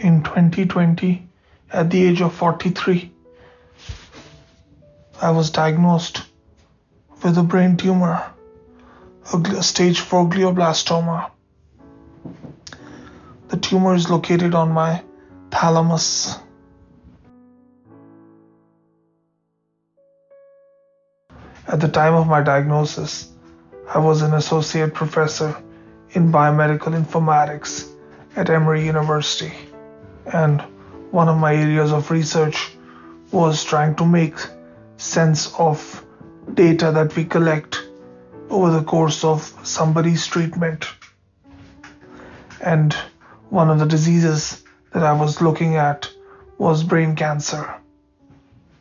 In 2020, at the age of 43, I was diagnosed with a brain tumor, a stage 4 glioblastoma. The tumor is located on my thalamus. At the time of my diagnosis, I was an associate professor in biomedical informatics at Emory University, and one of my areas of research was trying to make sense of data that we collect over the course of somebody's treatment. And one of the diseases that I was looking at was brain cancer,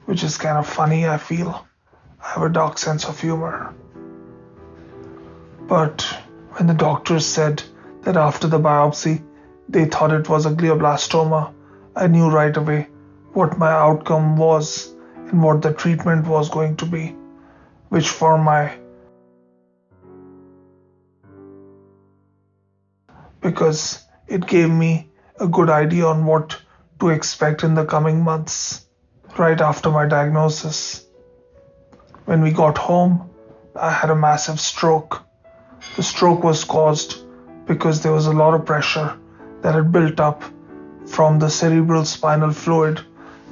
which is kind of funny, I feel. I have a dark sense of humor. But when the doctors said that after the biopsy they thought it was a glioblastoma, I knew right away what my outcome was and what the treatment was going to be, which because it gave me a good idea on what to expect in the coming months. Right after my diagnosis, when we got home, I had a massive stroke. The stroke was caused because there was a lot of pressure that had built up from the cerebral spinal fluid,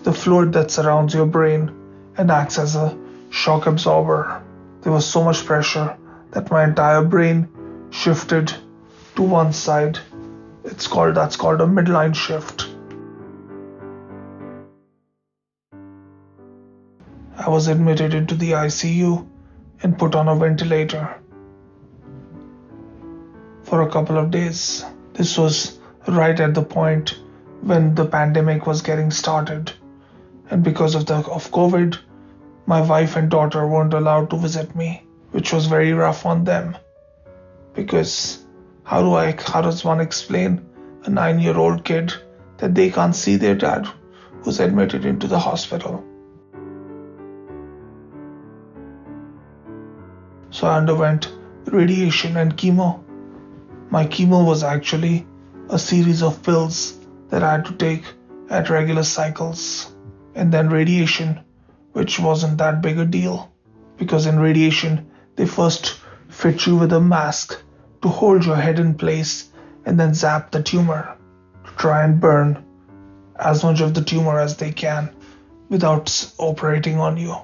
the fluid that surrounds your brain and acts as a shock absorber. There was so much pressure that my entire brain shifted to one side. That's called a midline shift. I was admitted into the ICU and put on a ventilator for a couple of days. This was right at the point when the pandemic was getting started, and because of COVID, my wife and daughter weren't allowed to visit me, which was very rough on them. Because how does one explain a 9-year-old kid that they can't see their dad who's admitted into the hospital? So I underwent radiation and chemo. My chemo was actually a series of pills that I had to take at regular cycles, and then radiation, which wasn't that big a deal, because in radiation they first fit you with a mask to hold your head in place and then zap the tumor to try and burn as much of the tumor as they can without operating on you.